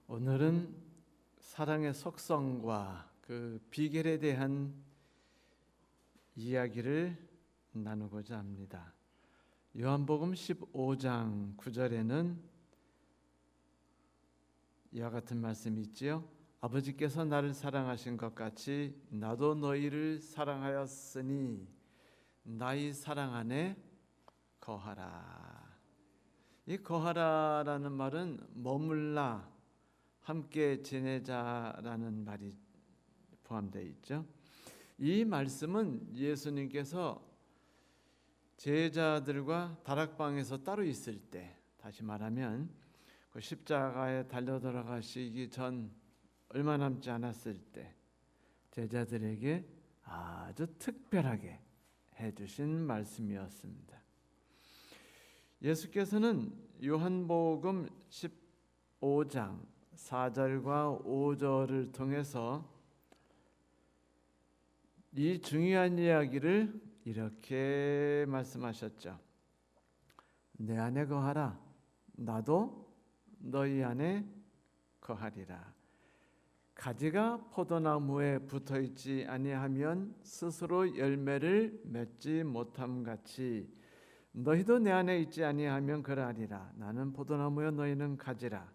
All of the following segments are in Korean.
오늘은 사랑의 속성과 그 비결에 대한 이야기를 나누고자 합니다. 요한복음 15장 9절에는 이와 같은 말씀이 있지요. 아버지께서 나를 사랑하신 것 같이 나도 너희를 사랑하였으니 나의 사랑 안에 거하라. 이 거하라라는 말은 머물라, 함께 지내자라는 말이 포함되어 있죠. 이 말씀은 예수님께서 제자들과 다락방에서 따로 있을 때, 다시 말하면 그 십자가에 달려 돌아가시기 전 얼마 남지 않았을 때 제자들에게 아주 특별하게 해주신 말씀이었습니다. 예수께서는 요한복음 15장 4절과 5절을 통해서 이 중요한 이야기를 이렇게 말씀하셨죠. 내 안에 거하라. 나도 너희 안에 거하리라. 가지가 포도나무에 붙어있지 아니하면 스스로 열매를 맺지 못함 같이 너희도 내 안에 있지 아니하면 그러하리라. 나는 포도나무여 너희는 가지라.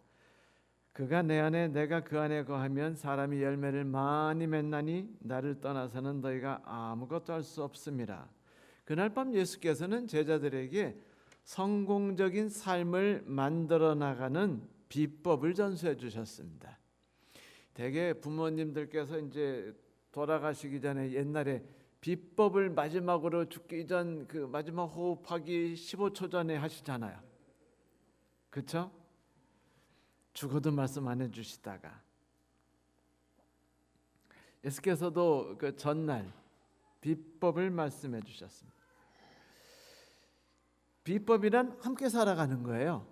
그가 내 안에 내가 그 안에 거하면 사람이 열매를 많이 맺나니 나를 떠나서는 너희가 아무것도 할 수 없음이라. 그날 밤 예수께서는 제자들에게 성공적인 삶을 만들어 나가는 비법을 전수해 주셨습니다. 대개 부모님들께서 이제 돌아가시기 전에 옛날에 비법을 마지막으로 죽기 전 그 마지막 호흡하기 15초 전에 하시잖아요. 그렇죠? 죽어도 말씀 안 해주시다가 예수께서도 그 전날 비법을 말씀해 주셨습니다. 비법이란 함께 살아가는 거예요.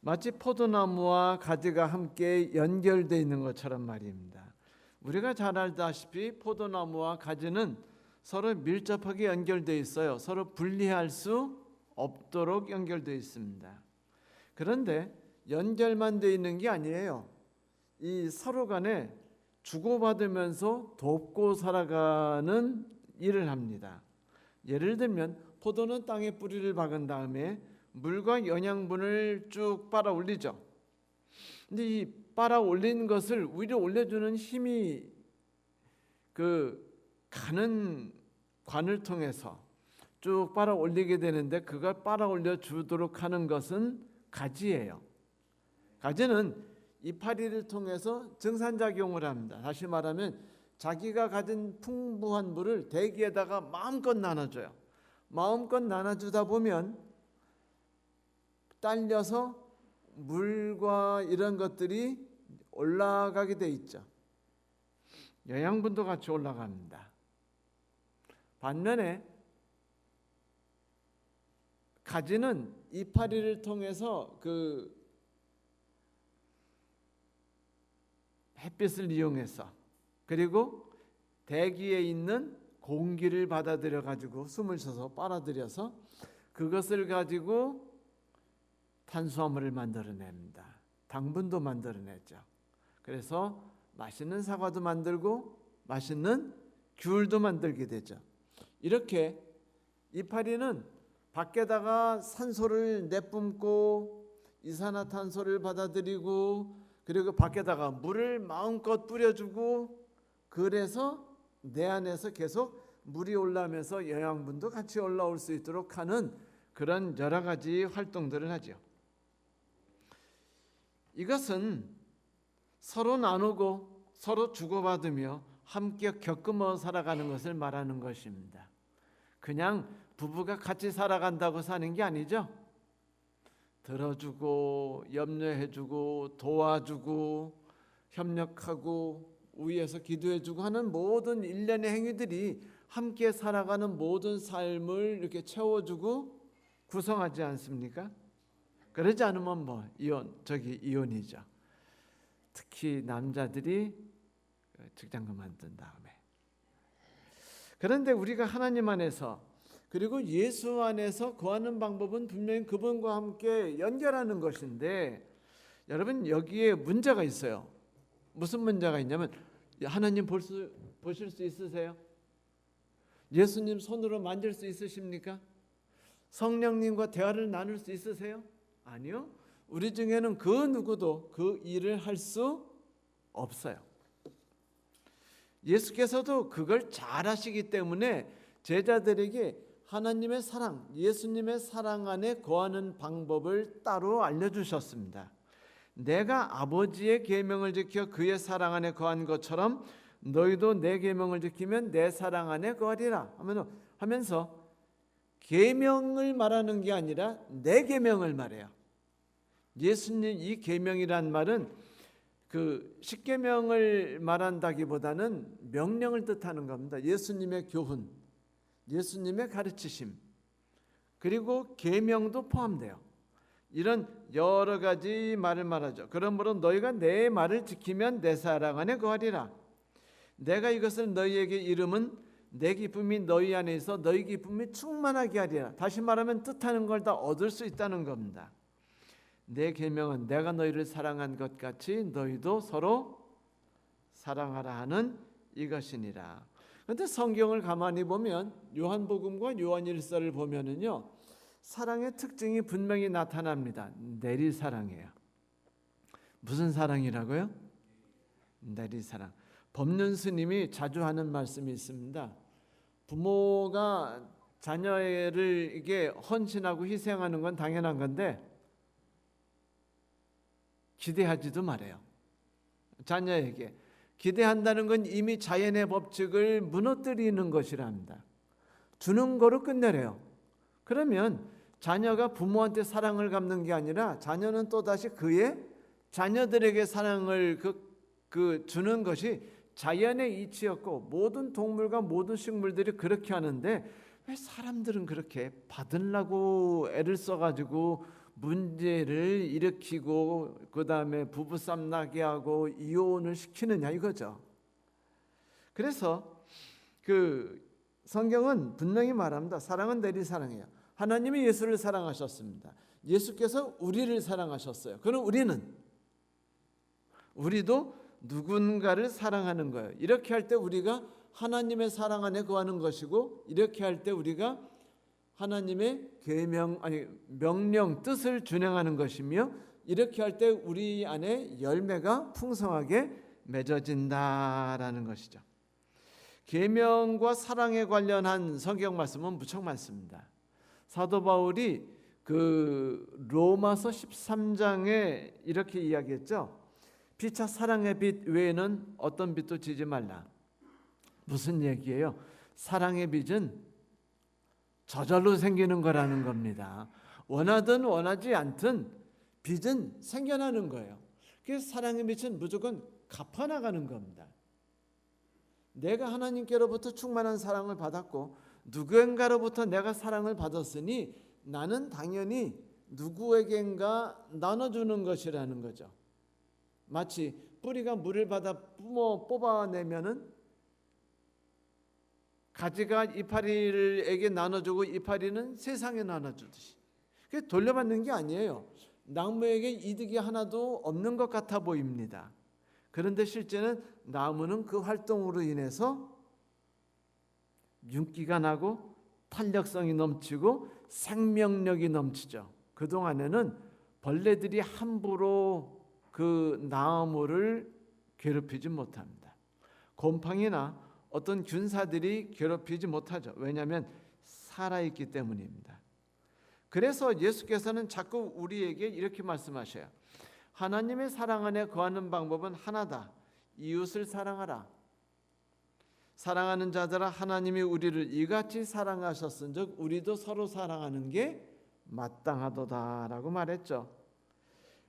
마치 포도나무와 가지가 함께 연결되어 있는 것처럼 말입니다. 우리가 잘 알다시피 포도나무와 가지는 서로 밀접하게 연결되어 있어요. 서로 분리할 수 없도록 연결되어 있습니다. 그런데 연결만 되어 있는 게 아니에요. 이 서로 간에 주고받으면서 돕고 살아가는 일을 합니다. 예를 들면 포도는 땅에 뿌리를 박은 다음에 물과 영양분을 쭉 빨아 올리죠. 근데 이 빨아 올린 것을 위로 올려주는 힘이 그 가는 관을 통해서 쭉 빨아 올리게 되는데 그걸 빨아 올려 주도록 하는 것은 가지예요. 가지는 이파리를 통해서 증산작용을 합니다. 다시 말하면 자기가 가진 풍부한 물을 대기에다가 마음껏 나눠줘요. 마음껏 나눠주다 보면 딸려서 물과 이런 것들이 올라가게 돼 있죠. 영양분도 같이 올라갑니다. 반면에 가지는 이파리를 통해서 그 햇빛을 이용해서 그리고 대기에 있는 공기를 받아들여 가지고 숨을 쉬어서 빨아들여서 그것을 가지고 탄수화물을 만들어냅니다. 당분도 만들어내죠. 그래서 맛있는 사과도 만들고 맛있는 귤도 만들게 되죠. 이렇게 이파리는 밖에다가 산소를 내뿜고 이산화탄소를 받아들이고 그리고 밖에다가 물을 마음껏 뿌려주고 그래서 내 안에서 계속 물이 올라오면서 영양분도 같이 올라올 수 있도록 하는 그런 여러 가지 활동들을 하죠. 이것은 서로 나누고 서로 주고받으며 함께 겪으며 살아가는 것을 말하는 것입니다. 그냥 부부가 같이 살아간다고 사는 게 아니죠. 들어주고 염려해주고 도와주고 협력하고 위에서 기도해주고 하는 모든 일련의 행위들이 함께 살아가는 모든 삶을 이렇게 채워주고 구성하지 않습니까? 그러지 않으면 뭐 이혼이죠. 특히 남자들이 직장 그만둔 다음에. 그런데 우리가 하나님 안에서 그리고 예수 안에서 거하는 방법은 분명히 그분과 함께 연결하는 것인데 여러분 여기에 문제가 있어요. 무슨 문제가 있냐면 하나님 보실 수 있으세요? 예수님 손으로 만질 수 있으십니까? 성령님과 대화를 나눌 수 있으세요? 아니요. 우리 중에는 그 누구도 그 일을 할 수 없어요. 예수께서도 그걸 잘 하시기 때문에 제자들에게 하나님의 사랑, 예수님의 사랑 안에 거하는 방법을 따로 알려주셨습니다. 내가 아버지의 계명을 지켜 그의 사랑 안에 거한 것처럼 너희도 내 계명을 지키면 내 사랑 안에 거하리라 하면서 계명을 말하는 게 아니라 내 계명을 말해요. 예수님 이 계명이란 말은 그 십계명을 말한다기보다는 명령을 뜻하는 겁니다. 예수님의 교훈, 예수님의 가르치심, 그리고 계명도 포함돼요. 이런 여러 가지 말을 말하죠. 그러므로 너희가 내 말을 지키면 내 사랑 안에 거하리라. 내가 이것을 너희에게 이름은 내 기쁨이 너희 안에 있어 너희 기쁨이 충만하게 하리라. 다시 말하면 뜻하는 걸 다 얻을 수 있다는 겁니다. 내 계명은 내가 너희를 사랑한 것 같이 너희도 서로 사랑하라 하는 이것이니라. 그런데 성경을 가만히 보면 요한복음과 요한일서를 보면은요, 사랑의 특징이 분명히 나타납니다. 내리사랑이에요. 무슨 사랑이라고요? 내리사랑. 법륜 스님이 자주 하는 말씀이 있습니다. 부모가 자녀를 이게 헌신하고 희생하는 건 당연한 건데 기대하지도 말아요. 자녀에게 기대한다는 건 이미 자연의 법칙을 무너뜨리는 것이랍니다. 주는 거로 끝내래요. 그러면 자녀가 부모한테 사랑을 갚는 게 아니라 자녀는 또다시 그의 자녀들에게 사랑을 주는 것이 자연의 이치였고 모든 동물과 모든 식물들이 그렇게 하는데 왜 사람들은 그렇게 받으려고 애를 써가지고 문제를 일으키고 그 다음에 부부싸움 나게 하고 이혼을 시키느냐 이거죠. 그래서 그 성경은 분명히 말합니다. 사랑은 내리사랑이에요. 하나님이 예수를 사랑하셨습니다. 예수께서 우리를 사랑하셨어요. 그럼 우리도 누군가를 사랑하는 거예요. 이렇게 할 때 우리가 하나님의 사랑 안에 거하는 것이고, 이렇게 할 때 우리가 하나님의 명령 뜻을 준행하는 것이며, 이렇게 할 때 우리 안에 열매가 풍성하게 맺어진다라는 것이죠. 계명과 사랑에 관련한 성경 말씀은 무척 많습니다. 사도 바울이 그 로마서 13장에 이렇게 이야기했죠. 피차 사랑의 빛 외에는 어떤 빛도 지지 말라. 무슨 얘기예요? 사랑의 빛은 저절로 생기는 거라는 겁니다. 원하든 원하지 않든 빛은 생겨나는 거예요. 그래서 사랑의 빛은 무조건 갚아나가는 겁니다. 내가 하나님께로부터 충만한 사랑을 받았고 누구인가로부터 내가 사랑을 받았으니 나는 당연히 누구에겐가 나눠주는 것이라는 거죠. 마치 뿌리가 물을 받아 뽑아내면은 가지가 이파리에게 나눠주고 이파리는 세상에 나눠주듯이, 그게 돌려받는 게 아니에요. 나무에게 이득이 하나도 없는 것 같아 보입니다. 그런데 실제는 나무는 그 활동으로 인해서 윤기가 나고 탄력성이 넘치고 생명력이 넘치죠. 그동안에는 벌레들이 함부로 그 나무를 괴롭히지 못합니다. 곰팡이나 어떤 균사들이 괴롭히지 못하죠. 왜냐하면 살아있기 때문입니다. 그래서 예수께서는 자꾸 우리에게 이렇게 말씀하셔요. 하나님의 사랑 안에 거하는 방법은 하나다. 이웃을 사랑하라. 사랑하는 자들아, 하나님이 우리를 이같이 사랑하셨은즉 우리도 서로 사랑하는 게 마땅하도다라고 말했죠.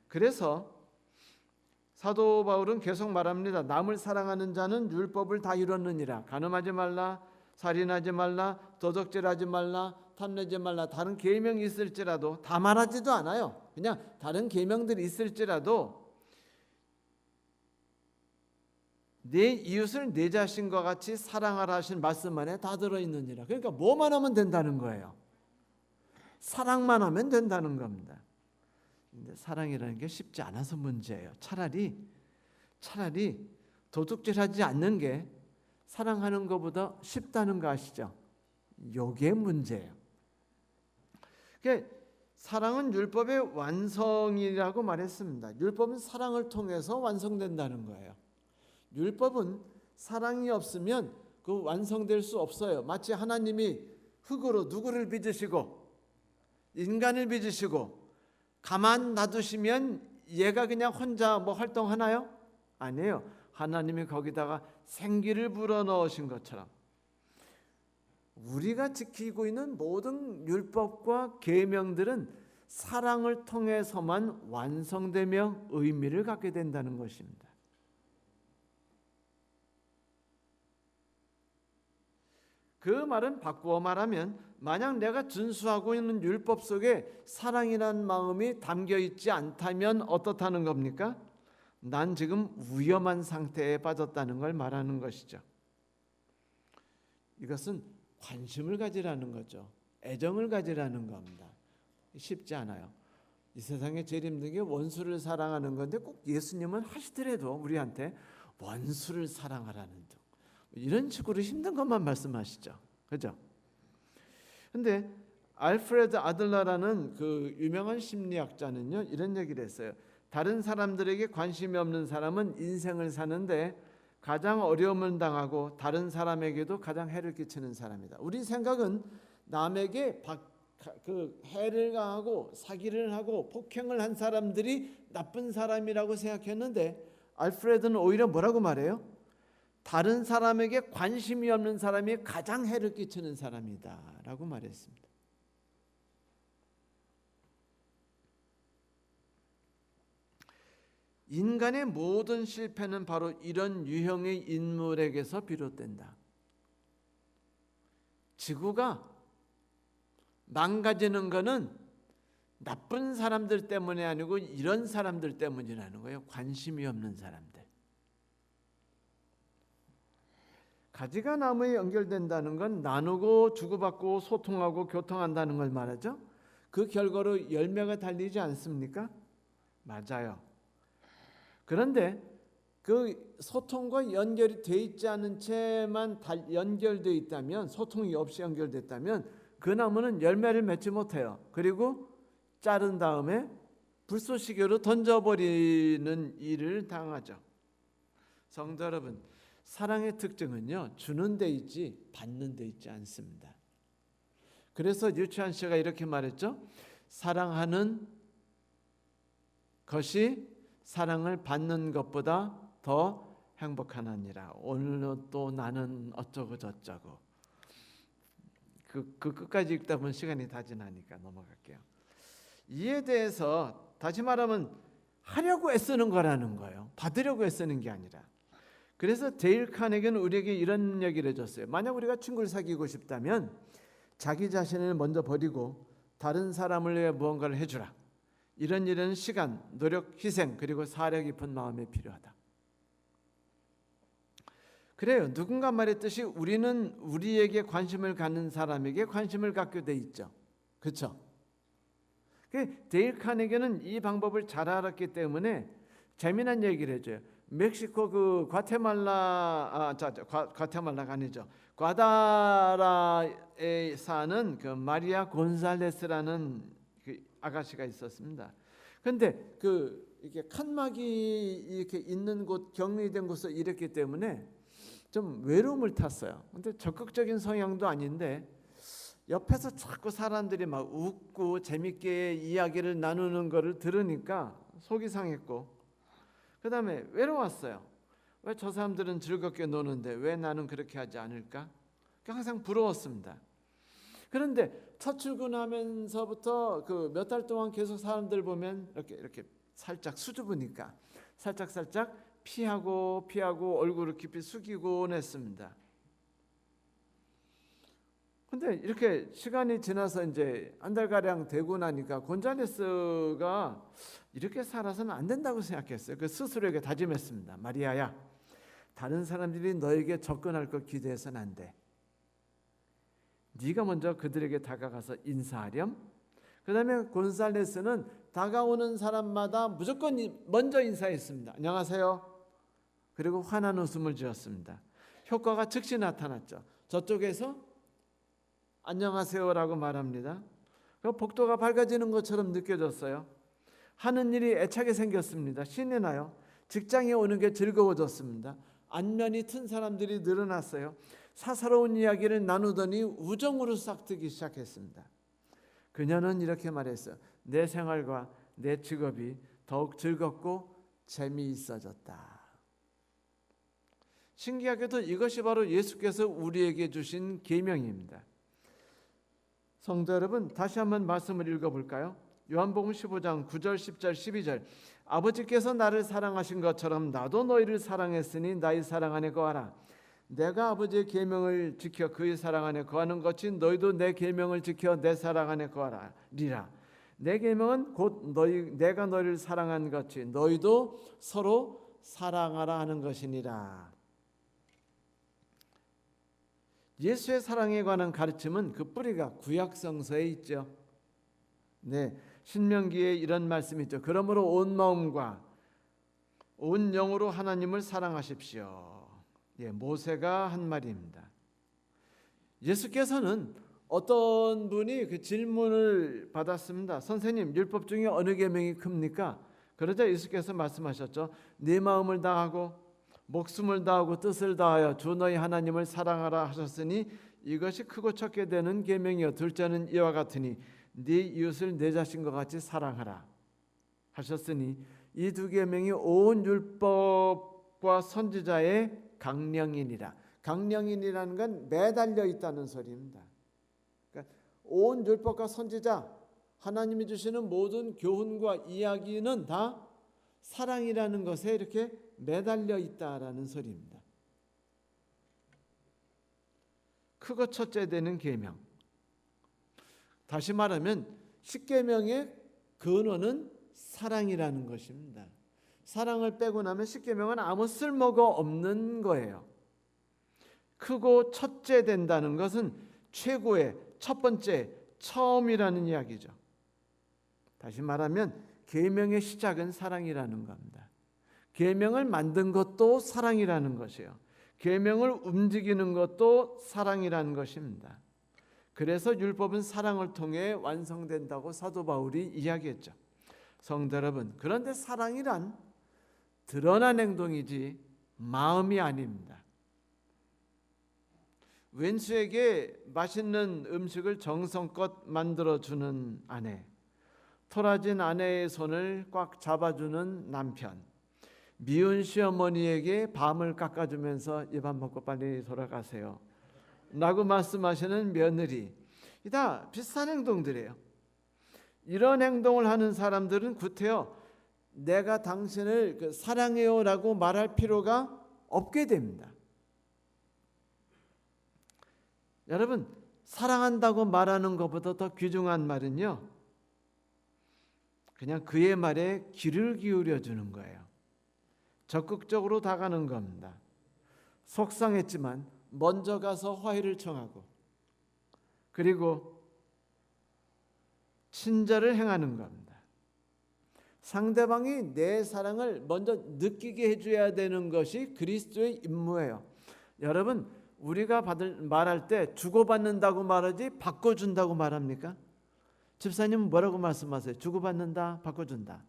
그래서 사도 바울은 계속 말합니다. 남을 사랑하는 자는 율법을 다 이뤘느니라. 간음하지 말라, 살인하지 말라, 도적질하지 말라, 탐내지 말라. 다른 계명이 있을지라도 다 말하지도 않아요. 그냥 다른 계명들이 있을지라도 내 이웃을 내 자신과 같이 사랑하라 하신 말씀 안에 다 들어있느니라. 그러니까 뭐만 하면 된다는 거예요. 사랑만 하면 된다는 겁니다. 근데 사랑이라는 게 쉽지 않아서 문제예요. 차라리 도둑질하지 않는 게 사랑하는 것보다 쉽다는 거 아시죠? 요게 문제예요. 그러니까 사랑은 율법의 완성이라고 말했습니다. 율법은 사랑을 통해서 완성된다는 거예요. 율법은 사랑이 없으면 그 완성될 수 없어요. 마치 하나님이 흙으로 누구를 빚으시고 인간을 빚으시고 가만 놔두시면 얘가 그냥 혼자 뭐 활동하나요? 아니에요. 하나님이 거기다가 생기를 불어넣으신 것처럼 우리가 지키고 있는 모든 율법과 계명들은 사랑을 통해서만 완성되며 의미를 갖게 된다는 것입니다. 그 말은 바꾸어 말하면 만약 내가 준수하고 있는 율법 속에 사랑이라는 마음이 담겨 있지 않다면 어떻다는 겁니까? 난 지금 위험한 상태에 빠졌다는 걸 말하는 것이죠. 이것은 관심을 가지라는 거죠. 애정을 가지라는 겁니다. 쉽지 않아요. 이 세상에 제일 힘든 게 원수를 사랑하는 건데 꼭 예수님은 하시더라도 우리한테 원수를 사랑하라는 등 이런 식으로 힘든 것만 말씀하시죠. 그죠? 근데 알프레드 아들러라는 그 유명한 심리학자는요 이런 얘기를 했어요. 다른 사람들에게 관심이 없는 사람은 인생을 사는데 가장 어려움을 당하고 다른 사람에게도 가장 해를 끼치는 사람이다. 우리 생각은 남에게 해를 가하고 사기를 하고 폭행을 한 사람들이 나쁜 사람이라고 생각했는데 알프레드는 오히려 뭐라고 말해요? 다른 사람에게 관심이 없는 사람이 가장 해를 끼치는 사람이다 라고 말했습니다. 인간의 모든 실패는 바로 이런 유형의 인물에게서 비롯된다. 지구가 망가지는 것은 나쁜 사람들 때문이 아니고 이런 사람들 때문이라는 거예요. 관심이 없는 사람들. 가지가 나무에 연결된다는 건 나누고 주고받고 소통하고 교통한다는 걸 말하죠. 그 결과로 열매가 달리지 않습니까? 맞아요. 그런데 그 소통과 연결이 돼 있지 않은 채만 연결돼 있다면, 소통이 없이 연결됐다면 그 나무는 열매를 맺지 못해요. 그리고 자른 다음에 불쏘시개로 던져버리는 일을 당하죠. 성도 여러분, 사랑의 특징은요, 주는 데 있지 받는 데 있지 않습니다. 그래서 유치한 씨가 이렇게 말했죠. 사랑하는 것이 사랑을 받는 것보다 더 행복하나니라. 오늘은 또 나는 어쩌고 저쩌고. 그 끝까지 읽다 보면 시간이 다 지나니까 넘어갈게요. 이에 대해서 다시 말하면 하려고 애쓰는 거라는 거예요. 받으려고 애쓰는 게 아니라. 그래서 데일 카네기는 우리에게 이런 얘기를 해줬어요. 만약 우리가 친구를 사귀고 싶다면 자기 자신을 먼저 버리고 다른 사람을 위해 무언가를 해주라. 이런 시간, 노력, 희생 그리고 사려 깊은 마음이 필요하다. 그래요. 누군가 말했듯이 우리는 우리에게 관심을 갖는 사람에게 관심을 갖게 돼 있죠. 그렇죠? 데일 카네기는 이 방법을 잘 알았기 때문에 재미난 얘기를 해줘요. 멕시코 그 과테말라가 아니죠. 과다라에 사는 그 마리아 곤살레스라는 그 아가씨가 있었습니다. 그런데 이렇게 칸막이 이렇게 있는 곳, 격리된 곳에 일했기 때문에 좀 외로움을 탔어요. 근데 적극적인 성향도 아닌데 옆에서 자꾸 사람들이 막 웃고 재밌게 이야기를 나누는 거를 들으니까 속이 상했고, 그 다음에 외로웠어요. 왜 저 사람들은 즐겁게 노는데 왜 나는 그렇게 하지 않을까? 항상 부러웠습니다. 그런데 첫 출근하면서부터 그 몇 달 동안 계속 사람들 보면 이렇게 살짝 수줍으니까 살짝 피하고 얼굴을 깊이 숙이곤 했습니다. 근데 이렇게 시간이 지나서 이제 한 달가량 되고 나니까 곤잘레스가 이렇게 살아서는 안 된다고 생각했어요. 그 스스로에게 다짐했습니다. 마리아야, 다른 사람들이 너에게 접근할 것 기대해서는 안 돼. 네가 먼저 그들에게 다가가서 인사하렴. 그 다음에 곤살레스는 다가오는 사람마다 무조건 먼저 인사했습니다. 안녕하세요. 그리고 환한 웃음을 지었습니다. 효과가 즉시 나타났죠. 저쪽에서 안녕하세요라고 말합니다. 복도가 밝아지는 것처럼 느껴졌어요. 하는 일이 애착이 생겼습니다. 신이 나요. 직장에 오는 게 즐거워졌습니다. 안면이 튼 사람들이 늘어났어요. 사사로운 이야기를 나누더니 우정으로 싹트기 시작했습니다. 그녀는 이렇게 말했어요. 내 생활과 내 직업이 더욱 즐겁고 재미있어졌다. 신기하게도 이것이 바로 예수께서 우리에게 주신 계명입니다. 성도 여러분, 다시 한번 말씀을 읽어볼까요? 요한복음 15장 9절 10절 12절 아버지께서 나를 사랑하신 것처럼 나도 너희를 사랑했으니 나의 사랑 안에 거하라. 내가 아버지의 계명을 지켜 그의 사랑 안에 거하는 것이 너희도 내 계명을 지켜 내 사랑 안에 거하리라. 내 계명은 곧 내가 너희를 사랑한 것이 너희도 서로 사랑하라 하는 것이니라. 예수의 사랑에 관한 가르침은 그 뿌리가 구약성서에 있죠. 네, 신명기에 이런 말씀이 있죠. 그러므로 온 마음과 온 영으로 하나님을 사랑하십시오. 예, 모세가 한 말입니다. 예수께서는 어떤 분이 그 질문을 받았습니다. 선생님, 율법 중에 어느 계명이 큽니까? 그러자 예수께서 말씀하셨죠. 네 마음을 다하고 목숨을 다하고 뜻을 다하여 주 너희 하나님을 사랑하라 하셨으니 이것이 크고 척게 되는 계명이요 둘째는 이와 같으니 네 이웃을 내 자신과 같이 사랑하라 하셨으니 이 두 계명이 온 율법과 선지자의 강령이니라. 강령이라는 건 매달려 있다는 소리입니다. 그러니까 온 율법과 선지자 하나님이 주시는 모든 교훈과 이야기는 다 사랑이라는 것에 이렇게 매달려 있다라는 소리입니다. 크고 첫째 되는 계명. 다시 말하면 십계명의 근원은 사랑이라는 것입니다. 사랑을 빼고 나면 십계명은 아무 쓸모가 없는 거예요. 크고 첫째 된다는 것은 최고의 첫 번째, 처음이라는 이야기죠. 다시 말하면 계명의 시작은 사랑이라는 겁니다. 계명을 만든 것도 사랑이라는 것이에요. 계명을 움직이는 것도 사랑이라는 것입니다. 그래서 율법은 사랑을 통해 완성된다고 사도 바울이 이야기했죠. 성도 여러분, 그런데 사랑이란 드러난 행동이지 마음이 아닙니다. 왼수에게 맛있는 음식을 정성껏 만들어주는 아내, 토라진 아내의 손을 꽉 잡아주는 남편, 미운 시어머니에게 밤을 깎아주면서 이 밥 먹고 빨리 돌아가세요 라고 말씀하시는 며느리, 다 비슷한 행동들이에요. 이런 행동을 하는 사람들은 구태여 내가 당신을 사랑해요 라고 말할 필요가 없게 됩니다. 여러분, 사랑한다고 말하는 것보다 더 귀중한 말은요, 그냥 그의 말에 귀를 기울여 주는 거예요. 적극적으로 다가가는 겁니다. 속상했지만 먼저 가서 화해를 청하고 그리고 친절을 행하는 겁니다. 상대방이 내 사랑을 먼저 느끼게 해줘야 되는 것이 그리스도의 임무예요. 여러분, 우리가 말할 때 주고받는다고 말하지 바꿔준다고 말합니까? 집사님은 뭐라고 말씀하세요? 주고받는다, 바꿔준다.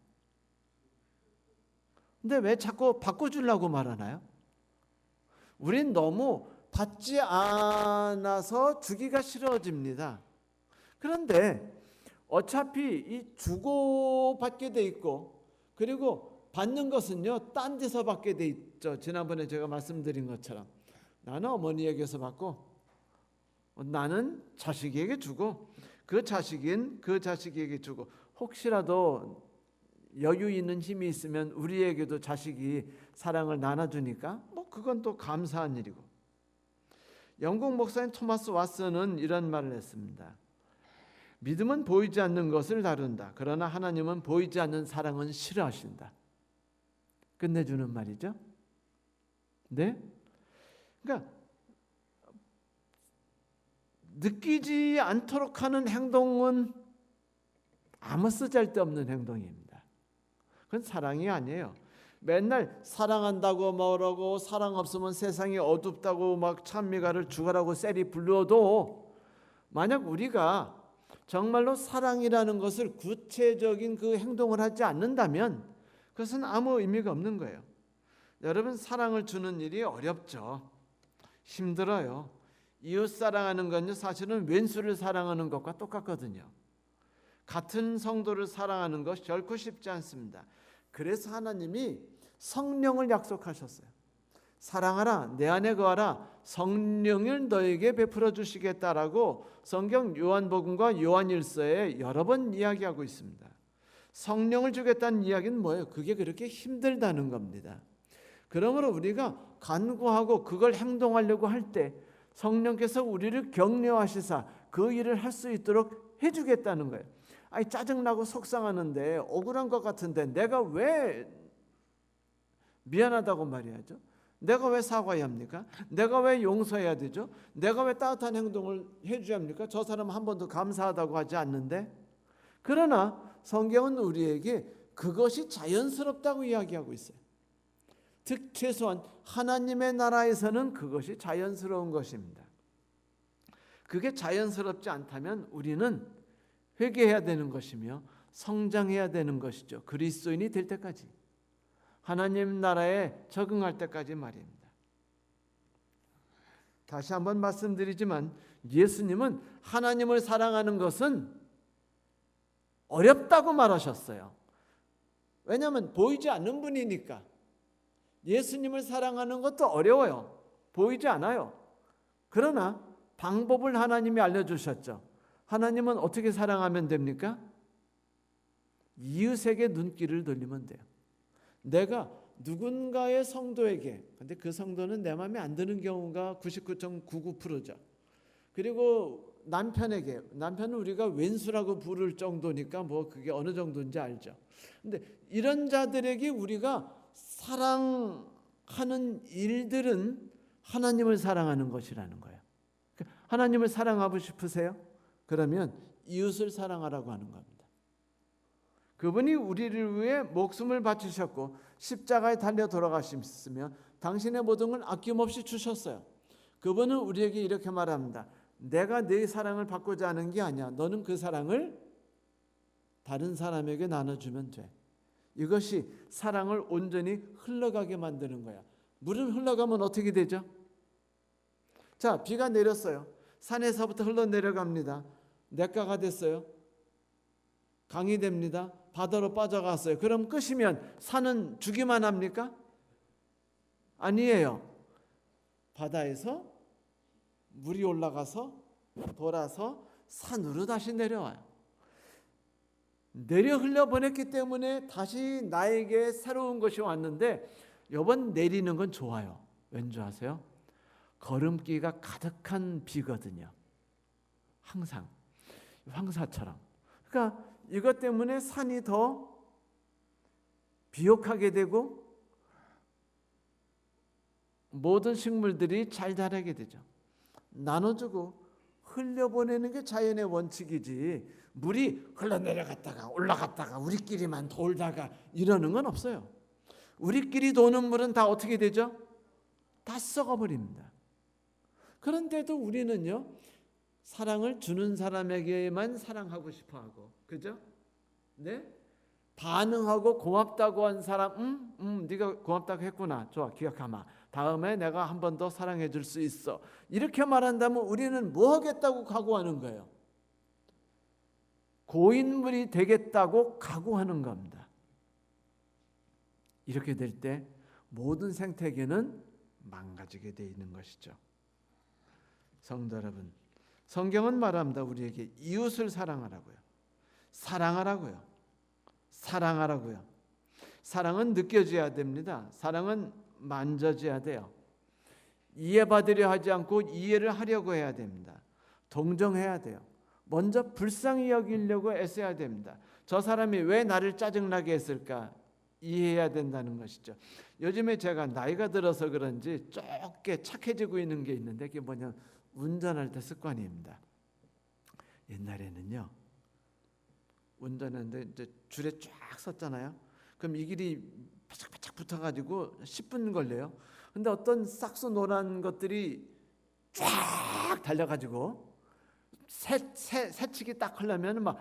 근데 왜 자꾸 바꿔주려고 말하나요? 우린 너무 받지 않아서 주기가 싫어집니다. 그런데 어차피 이 주고받게 돼 있고 그리고 받는 것은요 딴 데서 받게 돼 있죠. 지난번에 제가 말씀드린 것처럼 나는 어머니에게서 받고 나는 자식에게 주고 그 자식인 그 자식에게 주고 혹시라도 여유 있는 힘이 있으면 우리에게도 자식이 사랑을 나눠주니까 뭐 그건 또 감사한 일이고. 영국 목사인 토마스 왓슨은 이런 말을 했습니다. 믿음은 보이지 않는 것을 다룬다. 그러나 하나님은 보이지 않는 사랑은 싫어하신다. 끝내주는 말이죠. 네? 그러니까 느끼지 않도록 하는 행동은 아무 쓰잘데없는 행동입니다. 그건 사랑이 아니에요. 맨날 사랑한다고 뭐라고 사랑 없으면 세상이 어둡다고 막 찬미가를 죽어라고 셀이 불러도 만약 우리가 정말로 사랑이라는 것을 구체적인 그 행동을 하지 않는다면 그것은 아무 의미가 없는 거예요. 여러분, 사랑을 주는 일이 어렵죠. 힘들어요. 이웃 사랑하는 건요, 사실은 왼수를 사랑하는 것과 똑같거든요. 같은 성도를 사랑하는 것 결코 쉽지 않습니다. 그래서 하나님이 성령을 약속하셨어요. 사랑하라, 내 안에 거하라, 성령을 너에게 베풀어 주시겠다라고 성경 요한복음과 요한일서에 여러 번 이야기하고 있습니다. 성령을 주겠다는 이야기는 뭐예요? 그게 그렇게 힘들다는 겁니다. 그러므로 우리가 간구하고 그걸 행동하려고 할 때 성령께서 우리를 격려하시사 그 일을 할 수 있도록 해주겠다는 거예요. 아니, 짜증나고 속상하는데 억울한 것 같은데 내가 왜 미안하다고 말해야죠? 내가 왜 사과해야 합니까? 내가 왜 용서해야 되죠? 내가 왜 따뜻한 행동을 해줘야 합니까? 저 사람 한 번도 감사하다고 하지 않는데. 그러나 성경은 우리에게 그것이 자연스럽다고 이야기하고 있어요. 즉 최소한 하나님의 나라에서는 그것이 자연스러운 것입니다. 그게 자연스럽지 않다면 우리는 회개해야 되는 것이며 성장해야 되는 것이죠. 그리스도인이 될 때까지, 하나님 나라에 적응할 때까지 말입니다. 다시 한번 말씀드리지만 예수님은 하나님을 사랑하는 것은 어렵다고 말하셨어요. 왜냐하면 보이지 않는 분이니까. 예수님을 사랑하는 것도 어려워요. 보이지 않아요. 그러나 방법을 하나님이 알려주셨죠. 하나님은 어떻게 사랑하면 됩니까? 이웃에게 눈길을 돌리면 돼요. 내가 누군가의 성도에게, 근데 그 성도는 내 마음에 안 드는 경우가 99.99%죠. 그리고 남편은 우리가 왼수라고 부를 정도니까 뭐 그게 어느 정도인지 알죠. 근데 이런 자들에게 우리가 사랑하는 일들은 하나님을 사랑하는 것이라는 거예요. 하나님을 사랑하고 싶으세요? 그러면 이웃을 사랑하라고 하는 겁니다. 그분이 우리를 위해 목숨을 바치셨고 십자가에 달려 돌아가셨으며 당신의 모든 걸 아낌없이 주셨어요. 그분은 우리에게 이렇게 말합니다. 내가 네 사랑을 받고자 하는 게 아니야. 너는 그 사랑을 다른 사람에게 나눠주면 돼. 이것이 사랑을 온전히 흘러가게 만드는 거야. 물은 흘러가면 어떻게 되죠? 자, 비가 내렸어요. 산에서부터 흘러내려갑니다. 냇가가 됐어요. 강이 됩니다. 바다로 빠져갔어요. 그럼 끝이면 산은 주기만 합니까? 아니에요. 바다에서 물이 올라가서 돌아서 산으로 다시 내려와요. 내려 흘려보냈기 때문에 다시 나에게 새로운 것이 왔는데 이번 내리는 건 좋아요. 왠지 아세요? 걸음기가 가득한 비거든요. 항상 황사처럼. 그러니까 이것 때문에 산이 더 비옥하게 되고 모든 식물들이 잘 자라게 되죠. 나눠주고 흘려보내는 게 자연의 원칙이지, 물이 흘러내려갔다가 올라갔다가 우리끼리만 돌다가 이러는 건 없어요. 우리끼리 도는 물은 다 어떻게 되죠? 다 썩어버립니다. 그런데도 우리는요, 사랑을 주는 사람에게만 사랑하고 싶어하고, 그죠? 네? 반응하고 고맙다고 한 사람, 네가 고맙다고 했구나. 좋아, 기억하마. 다음에 내가 한 번 더 사랑해 줄 수 있어. 이렇게 말한다면 우리는 뭐 하겠다고 각오하는 거예요? 고인물이 되겠다고 각오하는 겁니다. 이렇게 될 때 모든 생태계는 망가지게 돼 있는 것이죠. 성도 여러분, 성경은 말합니다. 우리에게 이웃을 사랑하라고요. 사랑하라고요. 사랑하라고요. 사랑은 느껴져야 됩니다. 사랑은 만져져야 돼요. 이해받으려 하지 않고 이해를 하려고 해야 됩니다. 동정해야 돼요. 먼저 불쌍히 여기려고 애써야 됩니다. 저 사람이 왜 나를 짜증나게 했을까 이해해야 된다는 것이죠. 요즘에 제가 나이가 들어서 그런지 좁게 착해지고 있는 게 있는데 그게 뭐냐면 운전할 때 습관입니다. 옛날에는요, 운전했는데 이제 줄에 쫙 섰잖아요. 그럼 이 길이 바짝바짝 붙어가지고 10분 걸려요. 근데 어떤 싹수 노란 것들이 쫙 달려가지고 새치기 딱 하려면 막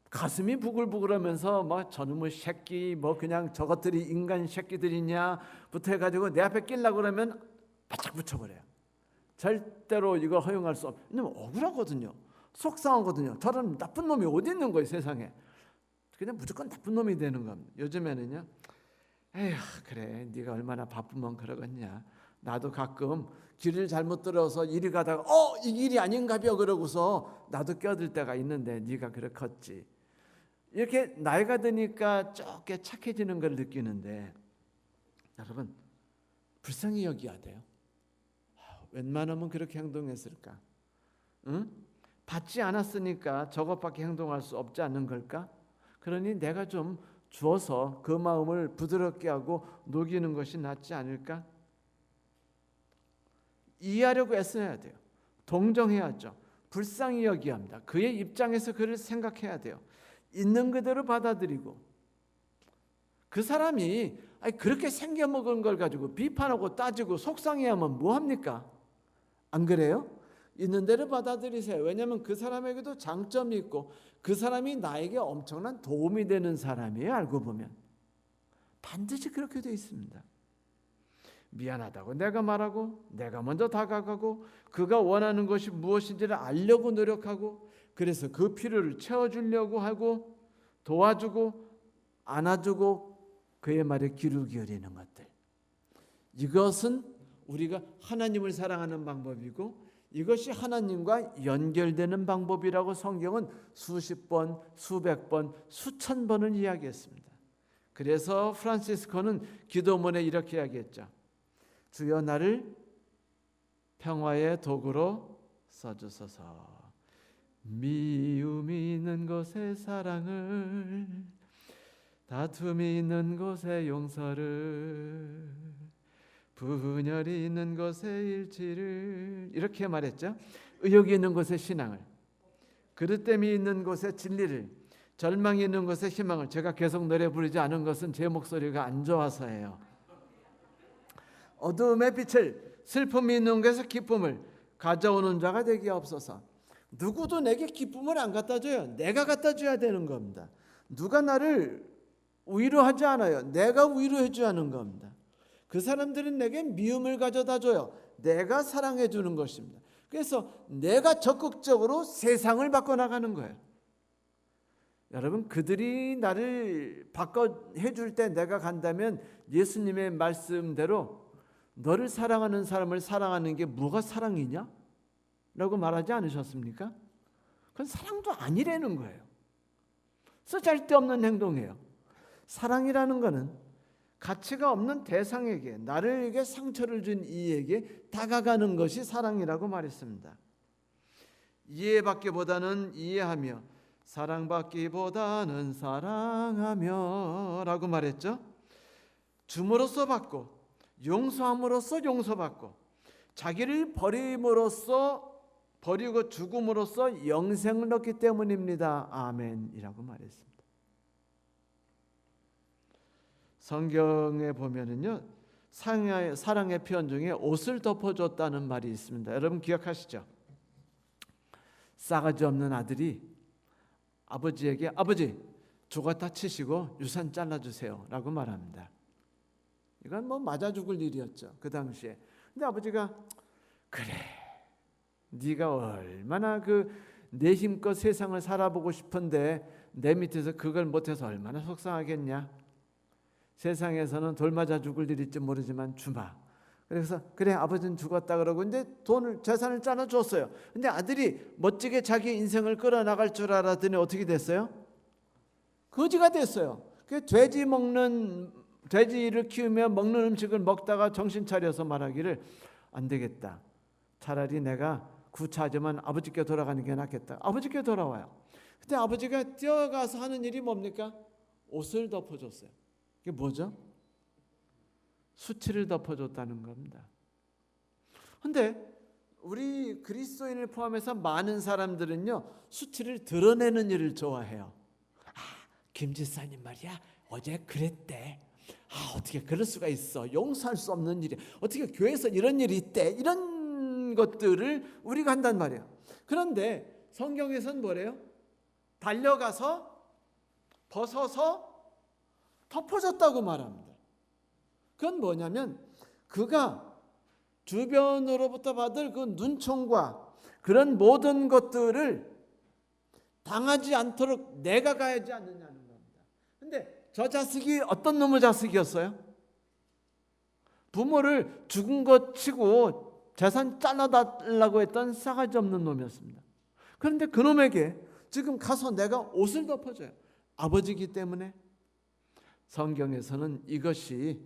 가슴이 부글부글하면서 뭐 저놈의 새끼 뭐 그냥 저것들이 인간 새끼들이냐부터 해가지고 내 앞에 끼려고 그러면 바짝 붙여버려요. 절대로 이거 허용할 수 없어요. 왜냐면 억울하거든요. 속상하거든요. 저런 나쁜 놈이 어디 있는 거예요, 세상에. 그냥 무조건 나쁜 놈이 되는 겁니다. 요즘에는요. 에휴 그래 네가 얼마나 바쁘면 그러겠냐. 나도 가끔 길을 잘못 들어서 이리 가다가 이 길이 아닌가벼 그러고서 나도 껴들 때가 있는데 네가 그렇겠지. 이렇게 나이가 드니까 조금 착해지는 걸 느끼는데 여러분 불쌍히 여겨야 돼요. 웬만하면 그렇게 행동했을까? 응? 받지 않았으니까 저것밖에 행동할 수 없지 않는 걸까? 그러니 내가 좀 주어서 그 마음을 부드럽게 하고 녹이는 것이 낫지 않을까? 이해하려고 애써야 돼요. 동정해야죠. 불쌍히 여겨야 합니다. 그의 입장에서 그를 생각해야 돼요. 있는 그대로 받아들이고 그 사람이 그렇게 생겨먹은 걸 가지고 비판하고 따지고 속상해하면 뭐합니까? 안 그래요? 있는 대로 받아들이세요. 왜냐하면 그 사람에게도 장점이 있고 그 사람이 나에게 엄청난 도움이 되는 사람이에요. 알고 보면 반드시 그렇게 되어 있습니다. 미안하다고 내가 말하고 내가 먼저 다가가고 그가 원하는 것이 무엇인지를 알려고 노력하고 그래서 그 필요를 채워주려고 하고 도와주고 안아주고 그의 말에 귀를 기울이는 것들, 이것은 우리가 하나님을 사랑하는 방법이고 이것이 하나님과 연결되는 방법이라고 성경은 수십 번, 수백 번, 수천 번을 이야기했습니다. 그래서 프란시스코는 기도문에 이렇게 이야기했죠. 주여 나를 평화의 도구로 써주소서. 미움이 있는 곳에 사랑을, 다툼이 있는 곳에 용서를, 분열이 있는 곳에 일치를, 이렇게 말했죠. 의욕이 있는 곳에 신앙을, 그릇됨이 있는 곳에 진리를, 절망이 있는 곳에 희망을. 제가 계속 노래 부르지 않은 것은 제 목소리가 안 좋아서예요. 어두움의 빛을, 슬픔이 있는 곳에서 기쁨을 가져오는 자가 되게 없어서. 누구도 내게 기쁨을 안 갖다 줘요. 내가 갖다 줘야 되는 겁니다. 누가 나를 위로하지 않아요. 내가 위로해 줘야 하는 겁니다. 그 사람들은 내게 미움을 가져다 줘요. 내가 사랑해 주는 것입니다. 그래서 내가 적극적으로 세상을 바꿔나가는 거예요. 여러분, 그들이 나를 바꿔해 줄 때 내가 간다면 예수님의 말씀대로 너를 사랑하는 사람을 사랑하는 게 뭐가 사랑이냐? 라고 말하지 않으셨습니까? 그건 사랑도 아니라는 거예요. 쓸데없는 행동이에요. 사랑이라는 것은 가치가 없는 대상에게, 나를에게 상처를 준 이에게 다가가는 것이 사랑이라고 말했습니다. 이해받기보다는 이해하며, 사랑받기보다는 사랑하며 라고 말했죠. 줌으로써 받고, 용서함으로써 용서받고, 자기를 버림으로써, 버리고 죽음으로써 영생을 얻기 때문입니다. 아멘이라고 말했습니다. 성경에 보면은요, 사랑의 표현 중에 옷을 덮어줬다는 말이 있습니다. 여러분 기억하시죠? 싸가지 없는 아들이 아버지에게, 아버지 죽었다 치시고 유산 잘라주세요 라고 말합니다. 이건 뭐 맞아 죽을 일이었죠, 그 당시에. 근데 아버지가, 그래, 네가 얼마나 내 힘껏 세상을 살아보고 싶은데 내 밑에서 그걸 못해서 얼마나 속상하겠냐. 세상에서는 돌 맞아 죽을 일일지 모르지만 주마. 그래서 그래, 아버지는 죽었다 그러고 이제 재산을 짜놔 줬어요. 근데 아들이 멋지게 자기 인생을 끌어나갈 줄 알았더니 어떻게 됐어요? 거지가 됐어요. 돼지를 키우며 먹는 음식을 먹다가 정신 차려서 말하기를, 안 되겠다, 차라리 내가 구차하지만 아버지께 돌아가는 게 낫겠다. 아버지께 돌아와요. 근데 아버지가 뛰어가서 하는 일이 뭡니까? 옷을 덮어줬어요. 이게 뭐죠? 수치를 덮어줬다는 겁니다. 근데 우리 그리스도인을 포함해서 많은 사람들은요, 수치를 드러내는 일을 좋아해요. 김 지사님 말이야 어제 그랬대. 어떻게 그럴 수가 있어. 용서할 수 없는 일이. 어떻게 교회에서 이런 일이 있대. 이런 것들을 우리가 한단 말이에요. 그런데 성경에서는 뭐래요? 달려가서 벗어서 덮어줬다고 말합니다. 그건 뭐냐면 그가 주변으로부터 받을 그 눈총과 그런 모든 것들을 당하지 않도록 내가 가야지 않느냐는 겁니다. 근데 저 자식이 어떤 놈의 자식이었어요? 부모를 죽은 것 치고 재산 잘라달라고 했던 싸가지 없는 놈이었습니다. 그런데 그 놈에게 지금 가서 내가 옷을 덮어줘요. 아버지이기 때문에. 성경에서는 이것이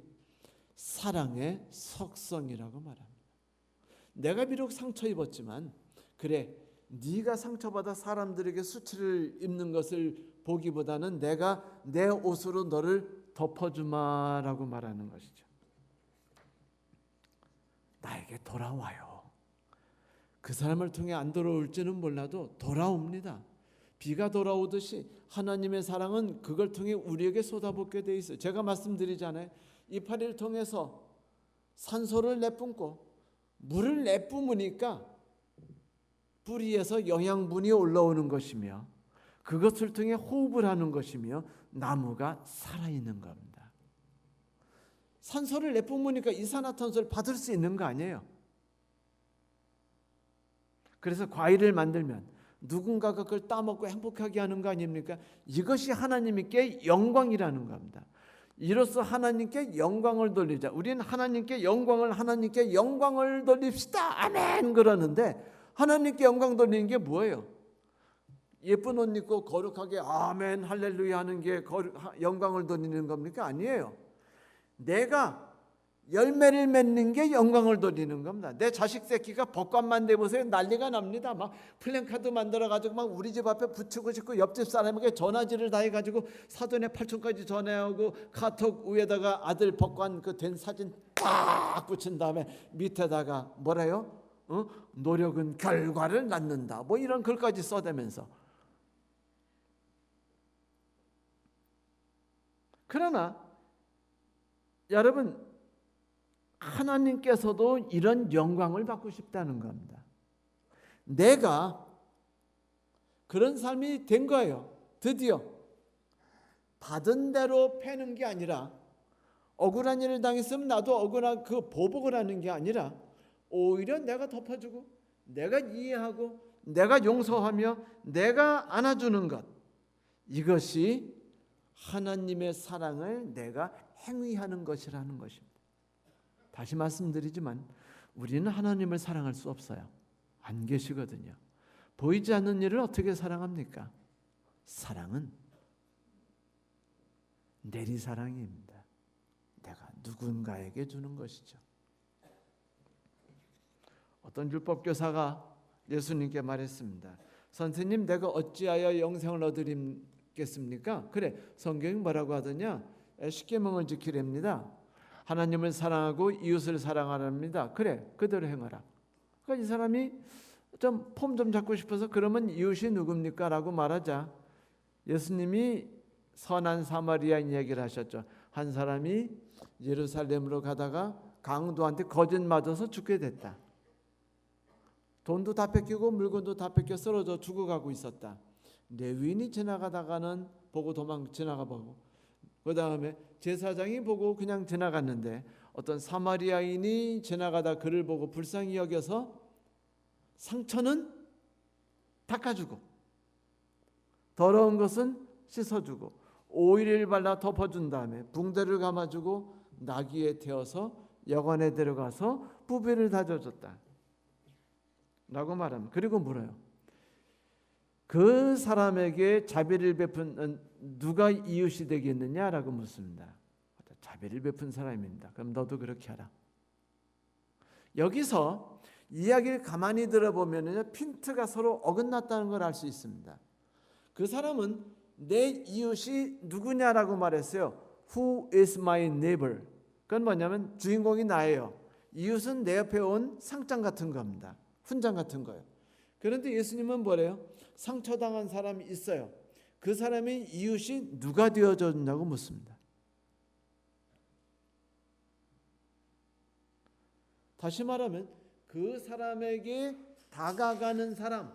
사랑의 속성이라고 말합니다. 내가 비록 상처 입었지만 그래 네가 상처받아 사람들에게 수치를 입는 것을 보기보다는 내가 내 옷으로 너를 덮어주마라고 말하는 것이죠. 나에게 돌아와요. 그 사람을 통해 안 돌아올지는 몰라도 돌아옵니다. 비가 돌아오듯이 하나님의 사랑은 그걸 통해 우리에게 쏟아붓게 돼 있어요. 제가 말씀드리잖아요. 이파리를 통해서 산소를 내뿜고 물을 내뿜으니까 뿌리에서 영양분이 올라오는 것이며 그것을 통해 호흡을 하는 것이며 나무가 살아있는 겁니다. 산소를 내뿜으니까 이산화탄소를 받을 수 있는 거 아니에요. 그래서 과일을 만들면 누군가가 그걸 따먹고 행복하게 하는 거 아닙니까? 이것이 하나님께 영광이라는 겁니다. 이로써 하나님께 영광을 돌리자. 우리는 하나님께 영광을 돌립시다. 아멘 그러는데 하나님께 영광 돌리는 게 뭐예요? 예쁜 옷 입고 거룩하게 아멘 할렐루야 하는 게 영광을 돌리는 겁니까? 아니에요. 내가 열매를 맺는 게 영광을 돌리는 겁니다. 내 자식 새끼가 법관만 내보세요. 난리가 납니다. 막 플랜카드 만들어가지고 막 우리 집 앞에 붙이고 싶고 옆집 사람에게 전화지를 다 해가지고 사돈의 팔촌까지 전화하고 카톡 위에다가 아들 법관 그 된 사진 딱 붙인 다음에 밑에다가 뭐래요? 노력은 결과를 낳는다. 뭐 이런 글까지 써대면서. 그러나 여러분 하나님께서도 이런 영광을 받고 싶다는 겁니다. 내가 그런 삶이 된 거예요. 드디어 받은 대로 패는 게 아니라 억울한 일을 당했으면 나도 억울한 그 보복을 하는 게 아니라 오히려 내가 덮어주고 내가 이해하고 내가 용서하며 내가 안아주는 것, 이것이 하나님의 사랑을 내가 행위하는 것이라는 것입니다. 다시 말씀드리지만 우리는 하나님을 사랑할 수 없어요. 안 계시거든요. 보이지 않는 일을 어떻게 사랑합니까? 사랑은 내리사랑입니다. 내가 누군가에게 주는 것이죠. 어떤 율법교사가 예수님께 말했습니다. 선생님, 내가 어찌하여 영생을 얻으리겠습니까? 그래, 성경이 뭐라고 하더냐? 10계명을 지키랍니다. 하나님을 사랑하고 이웃을 사랑하랍니다. 그래, 그대로 행하라. 그러니까 이 사람이 좀 폼 좀 잡고 싶어서 그러면 이웃이 누굽니까? 라고 말하자 예수님이 선한 사마리아인 얘기를 하셨죠. 한 사람이 예루살렘으로 가다가 강도한테 거짓 맞아서 죽게 됐다. 돈도 다 뺏기고 물건도 다 뺏겨 쓰러져 죽어가고 있었다. 레위인이 지나가다가는 보고 지나가 보고 그 다음에 제사장이 보고 그냥 지나갔는데 어떤 사마리아인이 지나가다 그를 보고 불쌍히 여겨서 상처는 닦아주고 더러운 것은 씻어주고 오일을 발라 덮어준 다음에 붕대를 감아주고 나귀에 태워서 여관에 데려가서 부배를 다져줬다 라고 말합니다. 그리고 물어요. 그 사람에게 자비를 베푼 누가 이웃이 되겠느냐라고 묻습니다. 자비를 베푼 사람입니다. 그럼 너도 그렇게 하라. 여기서 이야기를 가만히 들어보면 핀트가 서로 어긋났다는 걸 알 수 있습니다. 그 사람은 내 이웃이 누구냐라고 말했어요. Who is my neighbor? 그건 뭐냐면 주인공이 나예요. 이웃은 내 옆에 온 상장 같은 겁니다. 훈장 같은 거예요. 그런데 예수님은 뭐래요? 상처당한 사람이 있어요. 그 사람의 이웃이 누가 되어줬냐고 묻습니다. 다시 말하면 그 사람에게 다가가는 사람,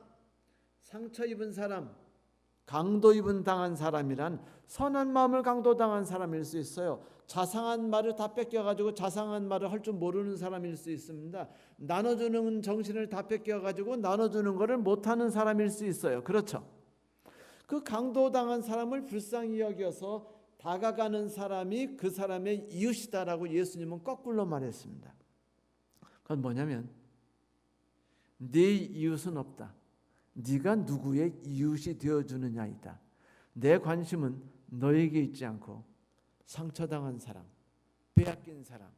상처 입은 사람, 강도 입은 당한 사람이란 선한 마음을 강도당한 사람일 수 있어요. 자상한 말을 다 뺏겨가지고 자상한 말을 할 줄 모르는 사람일 수 있습니다. 나눠주는 정신을 다 뺏겨가지고 나눠주는 것을 못하는 사람일 수 있어요. 그렇죠? 그 강도당한 사람을 불쌍히 여겨서 다가가는 사람이 그 사람의 이웃이다라고 예수님은 거꾸로 말했습니다. 그건 뭐냐면 네 이웃은 없다. 네가 누구의 이웃이 되어주느냐이다. 내 관심은 너에게 있지 않고 상처당한 사람, 빼앗긴 사람,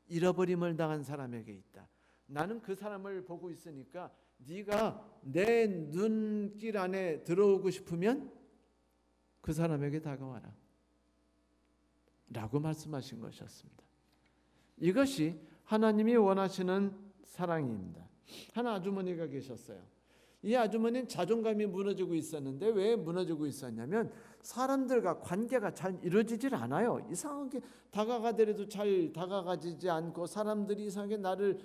잃어버림을 당한 사람에게 있다. 나는 그 사람을 보고 있으니까 네가 내 눈길 안에 들어오고 싶으면 그 사람에게 다가와라 라고 말씀하신 것이었습니다. 이것이 하나님이 원하시는 사랑입니다. 한 아주머니가 계셨어요. 이 아주머니는 자존감이 무너지고 있었는데 왜 무너지고 있었냐면 사람들과 관계가 잘 이루어지질 않아요. 이상하게 다가가더라도 잘 다가가지지 않고 사람들이 이상하게 나를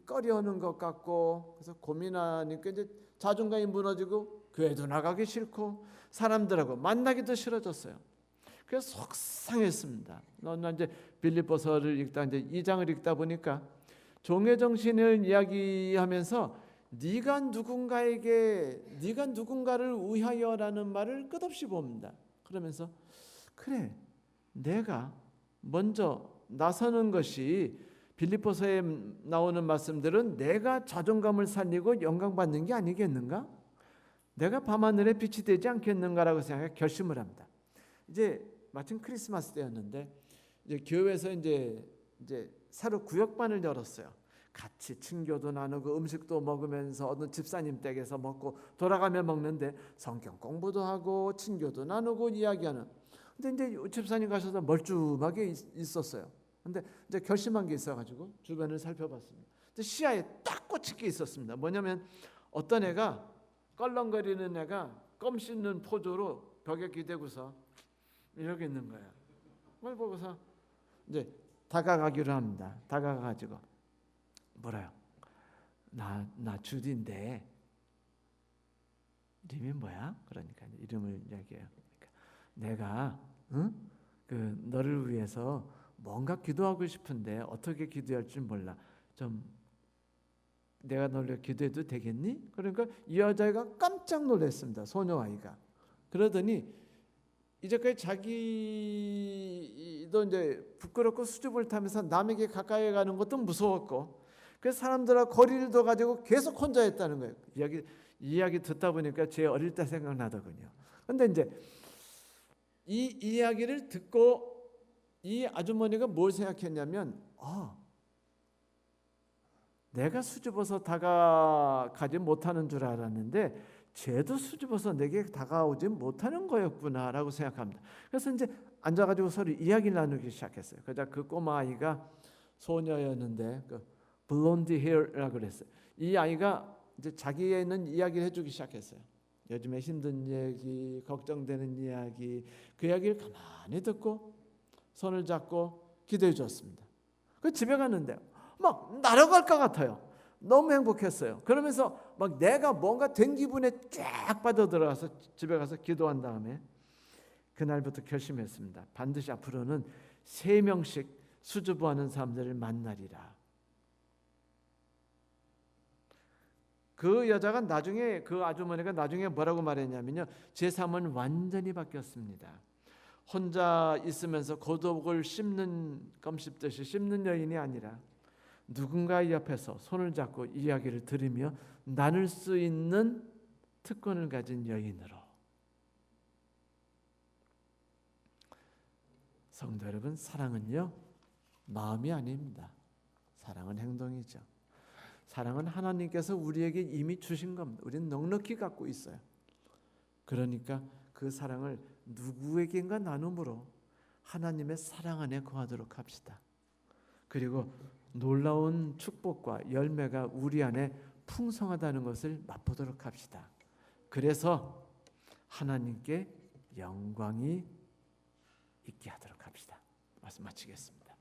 꺼려하는 것 같고, 그래서 고민하니까 이제 자존감이 무너지고 교회도 나가기 싫고 사람들하고 만나기도 싫어졌어요. 그래서 속상했습니다. 난 이제 빌립보서를 읽다 이제 2장을 읽다 보니까 종의 정신을 이야기하면서 네가 누군가를 위하여라는 말을 끝없이 봅니다. 그러면서 그래, 내가 먼저 나서는 것이 빌립보서에 나오는 말씀들은 내가 자존감을 살리고 영광받는 게 아니겠는가? 내가 밤하늘에 빛이 되지 않겠는가라고 생각해 결심을 합니다. 이제 마침 크리스마스 때였는데 이제 교회에서 이제 새로 구역반을 열었어요. 같이 친교도 나누고 음식도 먹으면서 어느 집사님 댁에서 먹고 돌아가며 먹는데 성경 공부도 하고 친교도 나누고 이야기하는. 근데 이제 집사님 가셔서 멀쩡하게 있었어요. 근데 이제 결심한 게 있어가지고 주변을 살펴봤습니다. 시야에 딱 꽂힌 게 있었습니다. 뭐냐면 어떤 애가 껄렁거리는 애가 껌 씹는 포즈로 벽에 기대고서 이러고 있는 거야. 그걸 보고서 이제 다가가기로 합니다. 다가가가지고 뭐라요? 나 주디인데 이름이 뭐야? 그러니까 이름을 이야기해요. 그러니까 내가 그 너를 위해서 뭔가 기도하고 싶은데 어떻게 기도할 줄 몰라. 좀 내가 너를 기도해도 되겠니? 그러니까 이 여자애가 깜짝 놀랐습니다. 소녀 아이가. 그러더니 이제까지 자기도 이제 부끄럽고 수줍을 타면서 남에게 가까이 가는 것도 무서웠고, 그래서 사람들하고 거리를 둬 가지고 계속 혼자 했다는 거예요. 이야기 듣다 보니까 제 어릴 때 생각나더군요. 근데 이제 이 이야기를 듣고 이 아주머니가 뭘 생각했냐면 내가 수줍어서 다가가지 못하는 줄 알았는데 쟤도 수줍어서 내게 다가오지 못하는 거였구나라고 생각합니다. 그래서 이제 앉아가지고 서로 이야기를 나누기 시작했어요. 그러자 그 꼬마 아이가 소녀였는데 블론디 헤어라고 그랬어요. 이 아이가 이제 자기에 있는 이야기를 해주기 시작했어요. 요즘에 힘든 얘기, 걱정되는 이야기, 그 이야기를 가만히 듣고 손을 잡고 기도해 주었습니다. 그 집에 갔는데 막 날아갈 것 같아요. 너무 행복했어요. 그러면서 막 내가 뭔가 된 기분에 쫙 빠져들어가서 집에 가서 기도한 다음에 그날부터 결심했습니다. 반드시 앞으로는 3명씩 수줍어하는 사람들을 만나리라. 그 여자가 나중에, 그 아주머니가 나중에 뭐라고 말했냐면요, 제 삶은 완전히 바뀌었습니다. 혼자 있으면서 고독을 껌 씹듯이 씹는 여인이 아니라 누군가 옆에서 손을 잡고 이야기를 들으며 나눌 수 있는 특권을 가진 여인으로. 성도 여러분, 사랑은요 마음이 아닙니다. 사랑은 행동이죠. 사랑은 하나님께서 우리에게 이미 주신 겁니다. 우리는 넉넉히 갖고 있어요. 그러니까 그 사랑을 누구에게인가 나눔으로 하나님의 사랑 안에 거하도록 합시다. 그리고 놀라운 축복과 열매가 우리 안에 풍성하다는 것을 맛보도록 합시다. 그래서 하나님께 영광이 있게 하도록 합시다. 말씀 마치겠습니다.